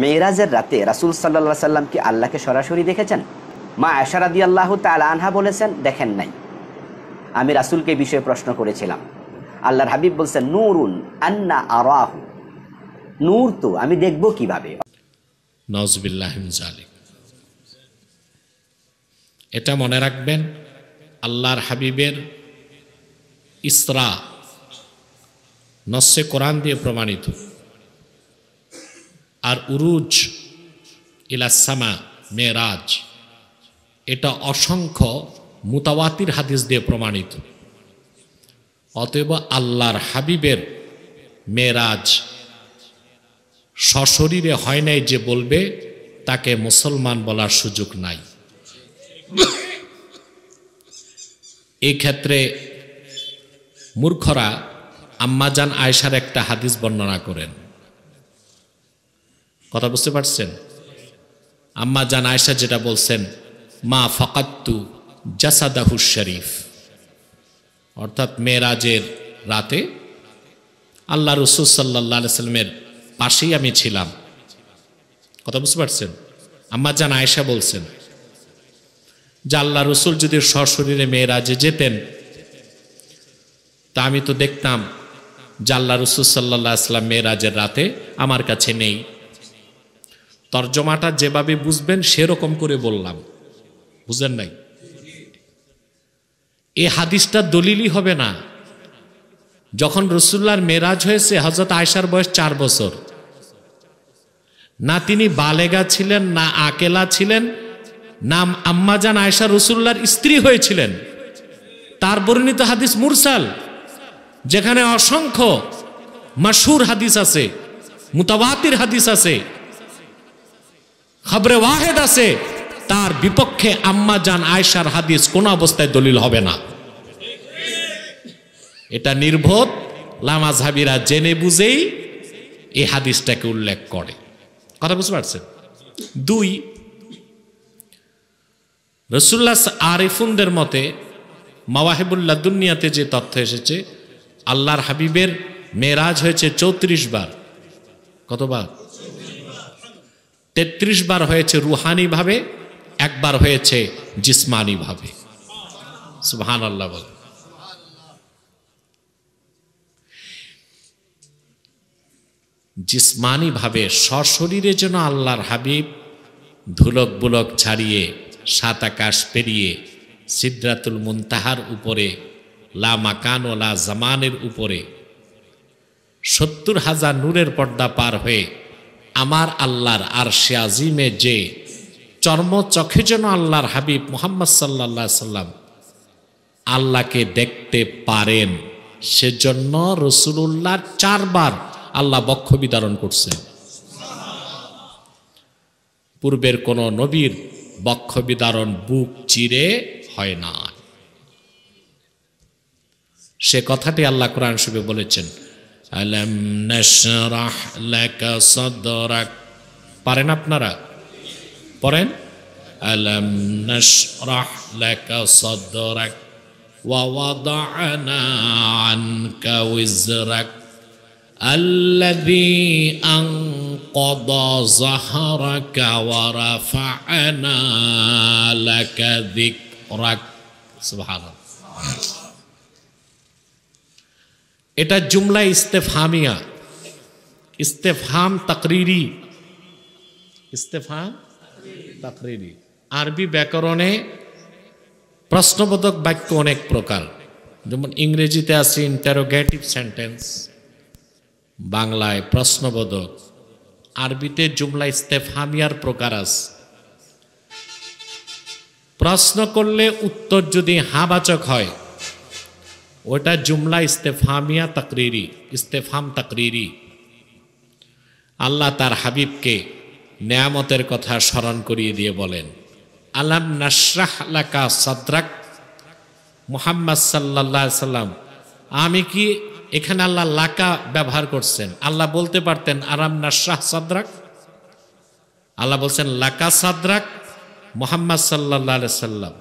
মেরাজের রাতে রাসূল সাল্লাল্লাহু আলাইহি সাল্লাম কি আল্লাহকে সরাসরি দেখেছেন? মা আয়েশা রাদিয়াল্লাহু তাআলা আনহা বলেছেন, দেখেন নাই। আমি রাসূলকে বিষয়ে প্রশ্ন করেছিলাম। আল্লাহর হাবিব বলছেন, নূরুন আন্না আরাহু, নূর তো আমি দেখব কিভাবে। নাউযুবিল্লাহি মিন যালিক। এটা মনে রাখবেন, আল্লাহর হাবিবের ইসরা নসে কোরআন দিয়ে প্রমাণিত, আর উরুজ ইলাস সামা মেরাজ এটা অসংখ্য মুতাওয়াতির হাদিস দিয়ে প্রমাণিত। অতএব আল্লাহর হাবিবের মেরাজ সশরীরে হয় নাই যে বলবে তাকে মুসলমান বলার সুযোগ নাই। এই ক্ষেত্রে মূর্খরা আম্মাজান আয়েশার একটা হাদিস বর্ণনা করেন। কথা বুঝতে পারছেন? আম্মাজান আয়েশা যেটা বলছেন, মা ফাকাত্তু জাসাদাহু শরীফ, অর্থাৎ মেরাজের রাতে আল্লাহ রাসূল সাল্লাল্লাহু আলাইহি সাল্লামের পাশেই আমি ছিলাম। কথা বুঝতে পারছেন? আম্মাজান আয়েশা বলছেন যে আল্লাহ রাসূল যদি সশরীরে মেরাজে যেতেন তা আমি তো দেখতাম যে আল্লাহ রাসূল সাল্লাল্লাহু আলাইহি সাল্লাম মেরাজের রাতে আমার কাছে নেই। তর্জমাটা যেভাবে বুঝবেন সেরকম করে বললাম, বুঝেন নাই? এই হাদিসটা দলিলই হবে না। যখন রাসূলুল্লাহর মেরাজ হয়েছে, হযরত আয়েশার বয়স 4 বছর, না তিনি বালেগা ছিলেন, না আকেলা ছিলেন, না আম্মাজান আয়েশা রাসূলুল্লাহর স্ত্রী হয়েছিলেন। তার বর্ণিত হাদিস মুরসাল, যেখানে অসংখ্য মাশহুর হাদিস আছে, মুতাওয়াতির হাদিস আছে, খবরে ওয়াহেদ আছে, তার বিপক্ষে আম্মাজান আয়েশার হাদিস কোন অবস্থায় দলিল হবে না। এটা নির্বোধ লামাযহাবীরা জেনে বুঝেই এই হাদিসটাকে উল্লেখ করে। কথা বুঝতে পারছেন? 2, রাসূলুল্লাহ আরিফুনদের মতে মাওয়াহিবুল লাদুনিয়াতে যে তথ্য এসেছে, আল্লাহর হাবিবের মেরাজ হয়েছে 34 বার। কতবার? 33 বার হয়েছে রুহানি ভাবে, একবার হয়েছে জিসমানি ভাবে। সুবহানাল্লাহ বল। জিসমানি ভাবে সশরীরে যেন আল্লাহর হাবিব ধুলক বুলক ছাড়িয়ে 7 আকাশ পেরিয়ে সিদরাতুল মুনতাহার উপরে, লা মাকান ও লা জামানের উপরে 70,000 নূরের পর্দা পার হয়ে আমার আল্লাহর আরশে আজিমে যে চর্মচক্ষে যেন আল্লাহর হাবিব মুহাম্মদ সাল্লাল্লাহু আলাইহি সাল্লাম আল্লাহকে দেখতে পারেন, সেজন্য রাসূলুল্লাহ 4 বার আল্লাহ বক্ষ বিদারণ করছেন। পূর্বের কোন নবীর বক্ষ বিদারণ বুক চিরে হয় না। সে কথাটি আল্লাহ কোরআন শরীফে বলেছেন, আলাম নাশরাহ লাকা সাদরাক। পারেন আপনারা? পড়েন, আলাম নাশরাহ লাকা সাদরাক ওয়া ওয়াদা'না আনকা ওয়িজরাক আল্লাযী আনকাযা যাহরাকা ওয়া রাফা'না লাকা যিকরাক। সুবহানাল্লাহ। এটা জুমলা ইস্তেফহামিয়া, ইস্তেফহাম তাকরিরি, ইস্তেফহাম তাকরিরি। আরবি ব্যাকরণে প্রশ্নবোধক বাক্য অনেক প্রকার, যেমন ইংরেজিতে আছে ইন্টারোগেটিভ সেন্টেন্স, বাংলায় প্রশ্নবোধক, আরবিতে জুমলা ইস্তেফহামিয়ার প্রকার আছে। প্রশ্ন করলে উত্তর যদি হাবাচক হয় ওটা জুমলা ইস্তেফহামিয়া তাকরিরি, ইস্তেফহাম তাকরিরি। আল্লাহ তার হাবিবকে নেয়ামতের কথা স্মরণ করিয়ে দিয়ে বলেন, আলাম নাশরাহ লাকা সাদরাক। মুহাম্মদ সাল্লাল্লাহু আলাইহি সাল্লাম, আমি কি, এখানে আল্লাহ লাকা ব্যবহার করছেন, আল্লাহ বলতে পারতেন আলাম নাশরাহ সাদরাক, আল্লাহ বলছেন লাকা সাদরাক। মুহাম্মদ সাল্লাল্লাহু আলাইহি সাল্লাম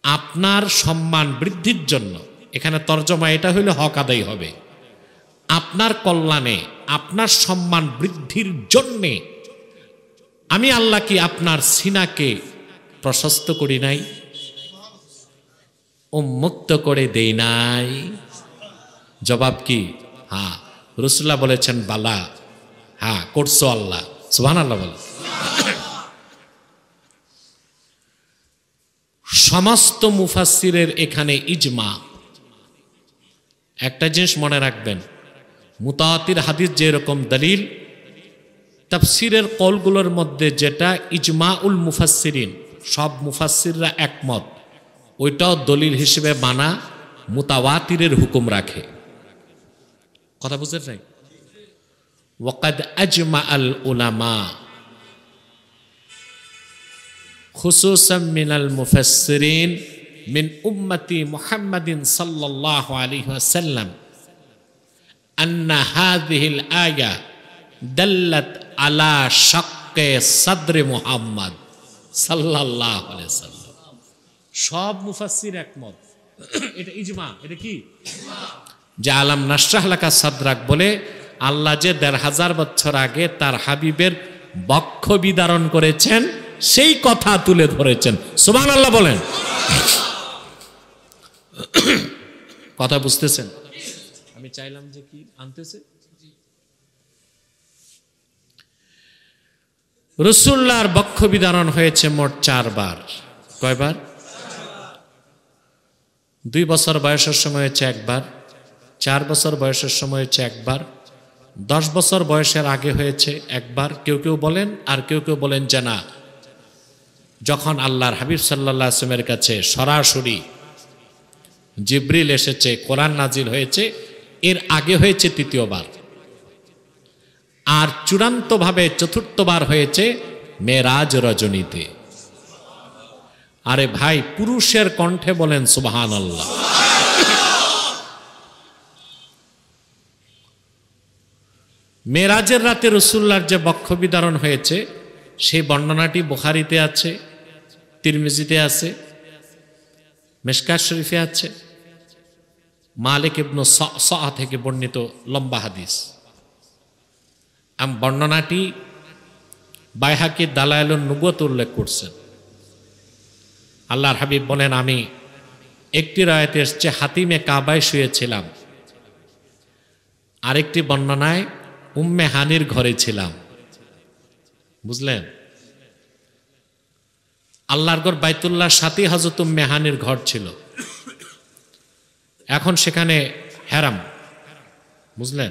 আপনার সম্মান বৃদ্ধির জন্য, এখানে তর্জমা এটা হইলে হক আদায় হবে, আপনার কল্যাণে আপনার সম্মান বৃদ্ধির জন্যে আমি আল্লাহ কি আপনার সিনাকে প্রশস্ত করি নাই, উন্মুক্ত করে দেই নাই? জবাব কি? হ্যাঁ। রাসূলুল্লাহ বলেছেন বালা, হ্যাঁ করছো আল্লাহ। সুবহানাল্লাহ বলে। সমস্ত মুফাসসিরের এখানে ইজমা। একটা জিনিস মনে রাখবেন, মুতাওয়াতির হাদিস যেরকম দলিল, তাফসিরের কলগুলোর মধ্যে যেটা ইজমাউল মুফাসসিরিন, সব মুফাসসিররা একমত, ওইটাও দলিল হিসেবে মানা মুতাওয়াতিরের হুকুম রাখে। কথা বুঝতে নাই? ওয়াকাদ আজমা আল উলামা খুসুসাম মিনাল মুফাসসিরিন মিন উম্মতি মুহাম্মাদিন সাল্লাল্লাহু আলাইহি ওয়াসাল্লাম আন্না হাযিহিল আয়া দাল্লাত আলা শাক্কে সাদরে মুহাম্মদ সাল্লাল্লাহু আলাইহি ওয়াসাল্লাম। সব মুফাসসির একমত, এটা ইজমা। এটা কি? যে আলাম নাশরাহ লাকা সাদরাক বলে আল্লাহ যে ১৫০০ বছর আগে তার হাবিবের বক্ষ বিদারণ করেছেন সেই কথা তুলে ধরেছেন। সুবহানাল্লাহ বলেন। কথা বুঝতেছেন? আমি চাইলাম যে কি আনতেছে। রাসূলুল্লাহর বক্ষ বিদারণ হয়েছে মোট ৪ বার। কয়বার? ২ বছর বয়সের সময় হয়েছে একবার, ৪ বছর বয়সের সময় হয়েছে একবার, ১০ বছর বয়সের আগে হয়েছে একবার। কেউ কেউ বলেন, আর কেউ কেউ বলেন যে না, যখন আল্লাহর হাবিব সাল্লাল্লাহু আলাইহি ওয়াসাল্লামের কাছে সরাসরি জিবরিল এসেছে, কোরআন নাজিল হয়েছে, এর আগে হয়েছে ৩য় বার। আর চূড়ান্তভাবে ৪র্থবার হয়েছে মেরাজ রজনীতে। আরে ভাই, পুরুষের কণ্ঠে বলেন সুবহানাল্লাহ। মেরাজের রাতে রাসূলুল্লাহর যে বক্ষ বিদারণ হয়েছে সেই বর্ণনাটি বুখারীতে আছে, তিরমিজিতে আছে, মিশকাত শরীফে আছে, মালিক ইবনে সাআ থেকে বর্ণিত লম্বা হাদিস। বর্ণনাটি বাইহাকি দালায়েলুন নুবুওয়াত উল্লেখ করছেন। আল্লাহর হাবিব বলেন, আমি একটি রায়াতে এসেছে হাতিমে কাবায় শুয়েছিলাম, আরেকটি বর্ণনায় উম্মে হানির ঘরে ছিলাম। বুঝলেন? আল্লাহর ঘর বাইতুল্লাহর সাথে হযরত উম্মে হানির ঘর ছিল। এখন সেখানে হেরাম। বুঝলেন?